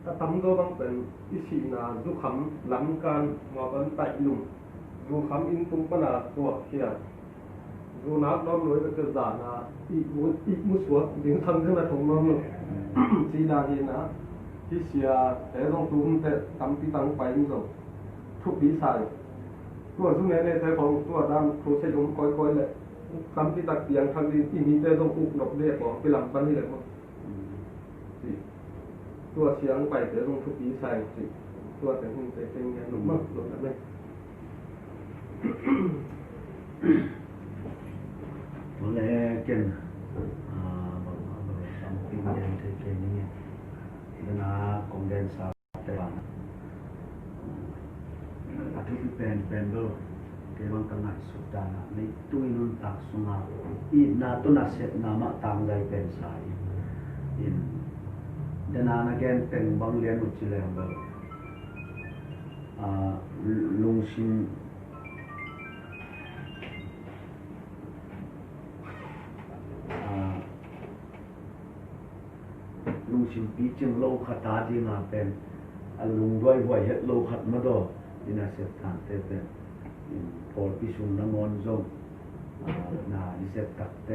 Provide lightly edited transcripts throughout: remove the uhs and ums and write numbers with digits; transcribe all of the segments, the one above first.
ถ้าทำก็ต้องเป็นอิสินาดูคำหลังการมาเป็นไต่ลุงดูคำอินตุงปนาตัวเขียนดูนักน้อมรวยก็จะด่านะอีกมุสวดดึงทำขึ้นมาถงน้อมสีดาเห็นนะที่เสียแต่ต้องตุ้มแต่ทำที่ตั้งไปนี่ก็ทุกปีใส่ตัวสุนัขเนี่ยแต่ของตัวดำครูใช้ลมก้อยๆเลยทำที่ตักเตียงทำที่มีแต่ต้องอุกหนกเรียกว่าไปหลังปันนี่แหละมั้งตัวเสียงไปแต่ต้องทุกปีใส่สิตัวแต่หุ่นแต่เป็นไงหนุ่มมากหนุ่มแบบนี้Walakin something yang terjadi dengan kondensa terbang. Atu pen do kewang tengah sudah ni tu inun tak sunga. Ina tu naset nama tanggai pen sai. In dan anagen teng bang lian ucilem do. Lungsinลุงชิมปีจึงโลขัดตาดีมาเป็นลุงด้วยไหวเฮ็ดโลขัดมาดอดินาเสพทานเตเป็นพอพิสุนนงอนซงนาดิเสพตักเต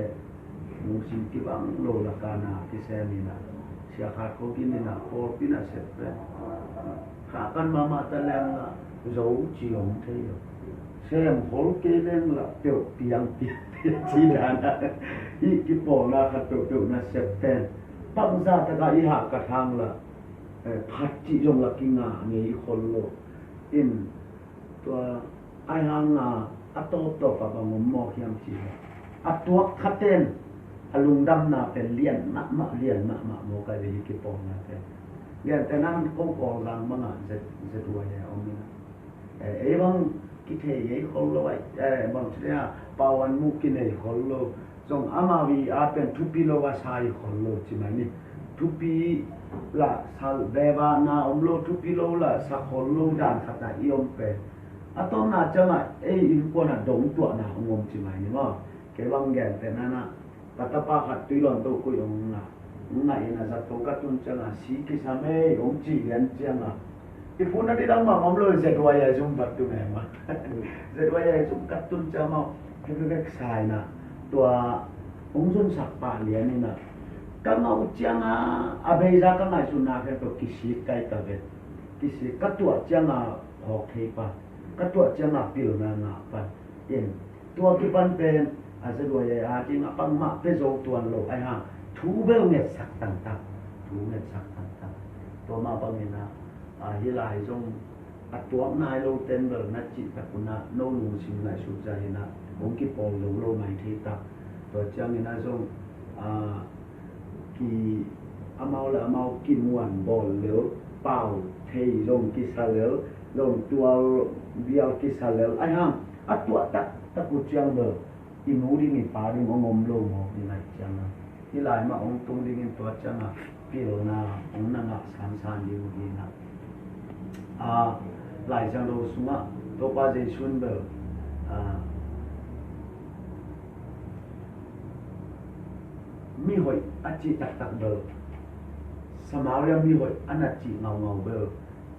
ลุงชิมที่บังโลละกานาที่แซมีนาเสียขาดเขากินนี่นาพอพินาเสพเป็นขากันมาตะแลงละโจจียงเทียวเสียมโหลเกเลงละเปียวเปียงเปียจีดานะอีกิปอละขัดเปียวนาเสพเป็นปังซาตะกาอิหากระทางละพัดจิจงละกิงาเงยคนโลอินตัวไอหางาอัตโตตปะบางมอเขียมจีอัตตัวคัดเต้นอลุงดำนาเป็นเลียนมะเลียนมะโมกายวิกิปองนะเป็นเลียนแต่นั่งคงกอลังมังอ่ะจะตัวใหญ่เอามีบางกิเทยคนโลไบางทีเนี่ยปาวันมุกินไอคนโลจงอามาวีอาเป็นทุปีโลวาชายคนโลใช่ไหมนี่ทุปีละสัลเบวานาอมโลทุปีโลละสักคนโลด่านขัดนาอิอมเป็นอะตอนน่าจะไงอินคนน่ะดงตัวน่ะงงใช่ไหมนี่ว่าเกวังแก่แต่นั่นน่ะกัตปะขัดตุยหลอนตัวกุยองน่ะง่ายนะสัตว์กัตุนจังอ่ะสีกิสามีองจีเรียนจังอ่ะที่พูดนั่นที่ดังมาอมโลเจ็ดวัยจุ่มกัตุนเองวะเจ็ดวัยจุ่มกัตุนจังมาคือเล็กชายนะตัวองค์สุนสักปะเลียนี่นะก็เอาจังอาเบย์จากก็ไม่สุนัขตัวกิสิไก่ตะเวกิสิก็ตัวจังหอกเทปะก็ตัวจังปิลนาปะเอ็นตัวที่ปันเป็นอาจจะด้วยอาจริงปังมาเป็นโจตัวโลไอ้ห่าทูเบลเน็ตสักต่างๆทูเน็ตสักต่างๆตัวมาปังเนี่ยนะฮิลายจงตัวนายโลเต็มเบลนัดจิตตะกุนะโนนูชิมนายสุใจนะผมกิปองลงโลไม่ทีตาตัวจังนี่นะจงกีอามาละอามากินวันบอลเหลวเป่าเทยลงกิสาเหลวลงตัวเบียร์กิสาเหลวไอ้ห่างอัดตัวตะกุจังเบออินูดิมีปาดิงงมโลงนี่นะจังที่หลายมาองตุงดิงตัวจังพี่โรนาองนั่งสานดีมุกีนะหลายจังโลสุมาตัวป้าเจชุนเบอมีหอยอาจิตักเบอร์สมาเรียมีหอยอันนั้นจีเงาเบอร์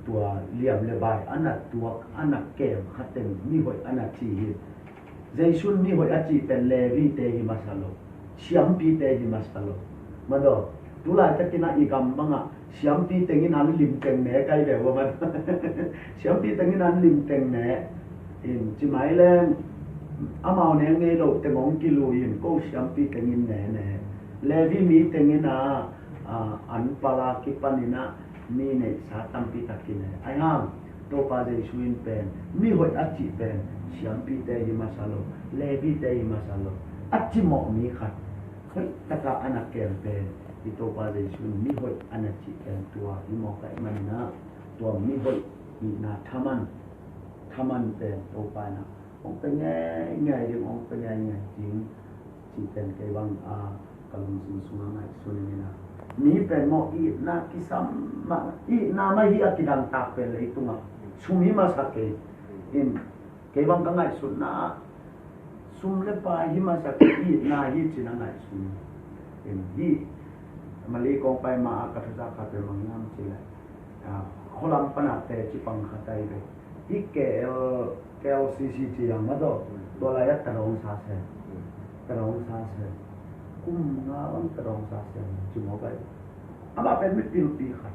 ตัวเหลี่ยมเลบายอันนั้นตัวอันนั้นแก้มขัดเต็มมีหอยอันนั้นจีเจชุนมีหอยอาจิเป็นเลวีเตหิมาสโลเชียมปีเตหิมาสโลมันดอตุลาตะกินาอีกำบังอ่ะเชียมปีเตงินันลิมเต็งแหนไกลแบบว่ามันเชียมปีเตงินันลิมเต็งแหนอินจิหมายแรงอามาเนี่ยเงยโลแต่งงกิโลยินก็เชียมปีเตงินแหนเลวีมีเตงินาอันปลาคิปันินะมีในสาตัมปิตากินไอ้ห้ามตัวปาเจชุนเป็นมีหอยอัจจิเป็นเชียมปีเตหิมาสโลเลวีเตหิมาสโลอัจจิหมอกมีขัดเฮ้ยตะกะอนาเกมเป็นที่ตัวปาเจชุนมีหอยอนาจิเป็นตัวที่หมอกไก่มันนะตัวมีหอยมีนาทามันเป็นตัวปานะองเป็นไงดิองเป็นไงจริงจีเป็นไกบังกำลังสูงง่ายส่วนนี้นะมีเป็นหมออีนาคิสัมมาอีนาไม่ฮิอากิดังตาเป็นเลยตุงสุมีมาสักอินเก็บบังกังไงสุดนะสุมเลปาฮิมาสักอีนาฮิจินังไงสุอินฮิ มาลีกองไปมาอากาศจากขัดเป็นบางอย่างสิแหละคนลำปนัดแต่จิปังขัดใจเลยอีกแกลซีซีจีอย่างมาdoตัวอะไรตะรองซาเซตะรองซาเซคุ้มงาวันตะรองซาเซจุโมไปอามาเป็นมิตรปีขัด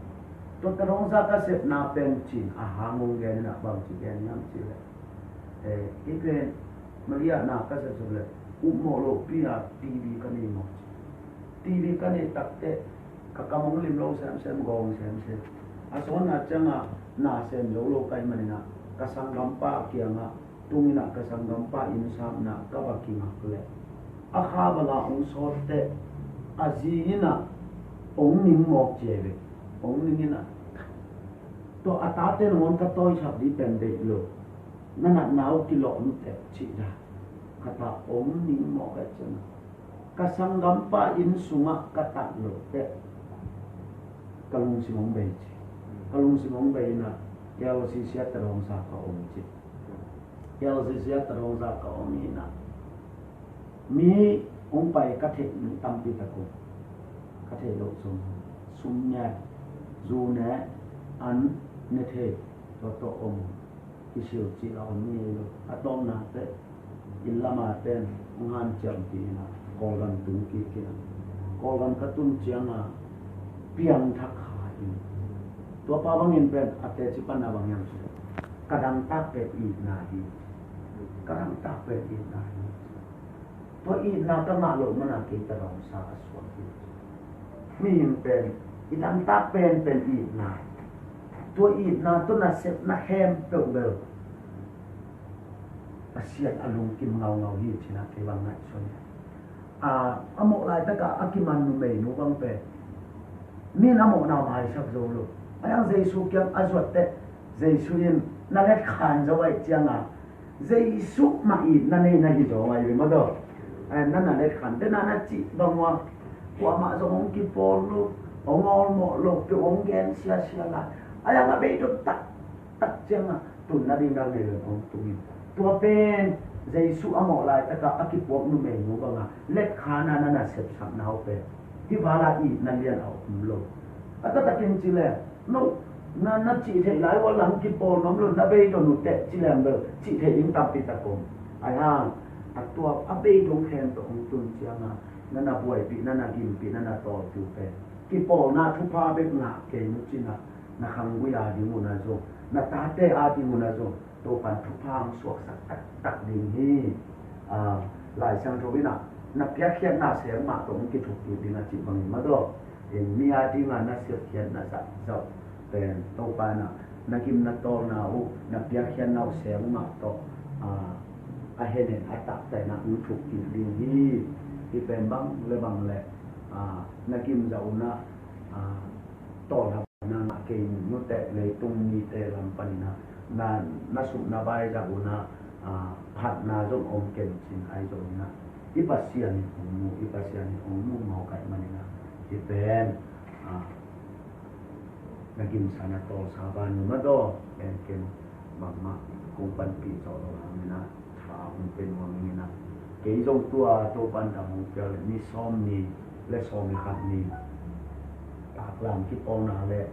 ตัวตะรองซาเซนาเป็นจีนอาหารงงแกนนะบางจีแกนยังสิแหละอีกเป็นมาลีนาก็จะสุดเลยอุโมโลปีอาทีวีกันนี่หมดทีวีกันนี่ตัดเตะกับกำมงลิมโลเซมกองเซมอาสวนาจังนาเซมโลไกมันนะkasang gampa kia nga tungina kasang gampa insam na kabakinga kule akha bala ong sorte azina ong ning mok chebe ong ningina to atate non ka toy sab di pende lo nana naw kilo nte chi da kata ong ning mok achana kasang gampa insunga katat lo te kalung simong bei na Kalau si siat terong sa ka om chit. Kalau si siat terong sa ka om ina. Mi om pai ka the mi tam pi ta ko. Ka the lo sum nya zu ne an ne the to om. Isiu chi la om ni lo. Atom na te illama ten ngan cham pi na. Ko gan tung ki ki na. Ko gan ka tun chiang na piang thak ha in. ตัวป้าวังเงินเป็นอัตเตจิปันนาวังยังสุดกระดังตาเป็ดอีกนาดีกระดังตาเป็ดอีกนาดีตัวอีกนาตมาโลมันอากิตรองสาสวดีมียังเป็นอีดังตาเป็นอีกนาตัวอีกนาตัวน่ะเสพน่ะแฮมเปลวอาเซียนอารมณ์กิมเงาฮีชนะเทวังไงส่วนอโมลายตะกะอากิมันนุเมนุบังเป็ดมีนอโมนามาชักโซโลAyang Yesus kiam azwat te Yesusin nalet khan zawai chianga Yesus mai nane na gi do mai ma do na nalet khan te na chi bangwa kwa ma zong ki polu ongol mo lo pe ongen sia la ayang abe do tak chianga tun na ding dang le ong tuin tua pen Yesus amo lai ta ka akipok nu me nu banga let khana na sep sak na ho pe ti bala I na lian au lo ata takin chile no na chỉ thể lái qua lăng kịp bò nóm luôn na bây giờ nụt tệ chỉ làm được chỉ thể im tập tịt tập cùng ai ha tua bây giờ khen tụng tuần chiang na buổi bị na kim bị na to tu pe kịp bò na thu pha bếp ngạ kề nút chi na khang guya di mu na zo na ta te di mu na zo to pan thu pha suak sak tak ding hi lại sang thôi na pia khian na se ma tong ki thuk ti na chi bang ma do mi di nga na se khian na sa zoเป็นตัวปานะนักิมนักโตนาอูนักเปียกเขียนเอาเสียงมาต่ออาเฮเนนอัตตะแต่นักอุทุกินดีที่เป็นบังเลยบังเลยนักิมจะอุนะต่อทับนาเกณฑ์นุเตเลยตุงมีเตลัมปนินะนัสุนาบายจะอุนะผัดนาจงอมเกณฑ์สินไอจงนะอิปัสเซียนของมูอิปัสเซียนของมูเมาไก่มันนะที่เป็นnaging sana to saban mado ken mama kung panpi so lo na sa kung penwang na kay jong tua to pan ang pel ni som ni le som ni khat ni taklam ki pong na le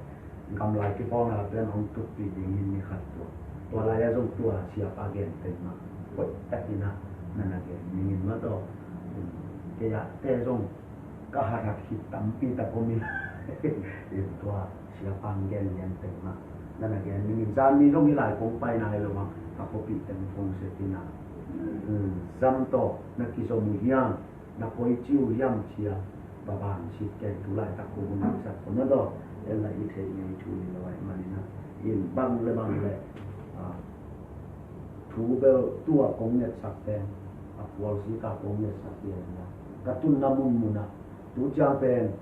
kamlai ki pong na pen ong tu pi ding ni khat to la ya jong tua sia pa gen te ma ko tatina na ge ni mado ke ya te jong ka ha ki tampi ta ko mi tua siapa anggen yang tema dan anggen ini jam ni dong ilai kong pai nai lo ma aku pi tem fong setina jam to na kiso muhiang na koi chiu yang chia babang si ken tulai tak ko na sa ko na do ela ite ni tu ni lo ai manina in bang le thu be tua kong net sak ten akwal si ka kong net sak ten na katun namun muna tu jang pen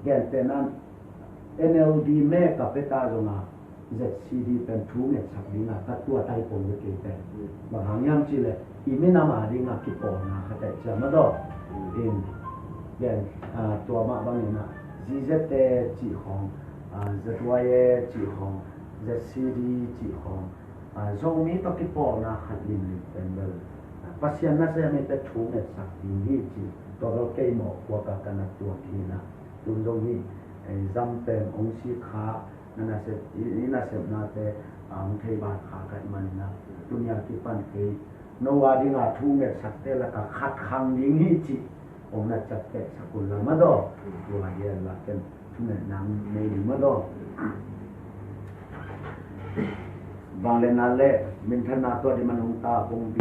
gen tenan NLD me ka peta zonga ZCD pen thu ne chak dinga ta tua tai pom ke te ba hangyam chile imena ma dinga ki po na khate cha ma do in gen tua ma bangena ZZ te chi hong ZY chi hong ZCD chi hong zong mi to ki po na khat din pen bel pasien na se me te thu ne chak din hi chi ตัวเราเกี่ยหมอกวัวกันนะตัวทีนะตุนตรงนี้จำเป็นองค์สีขานั่นน่ะเสร็จนี่น่ะเสร็จนะแต่องค์เทบาขากันมันนะดุนยาที่ปันเกยโนวาดิงาทุ่งเม็ดสักเตละก็คัดคังยิงฮิจิองค์น่ะจัดแกะสกุลละมาดอตัวเฮียละเป็นทุ่งเม็ดนางเมลิมาดอบางเลนาเล่มินทนาตัวที่มันองตาปง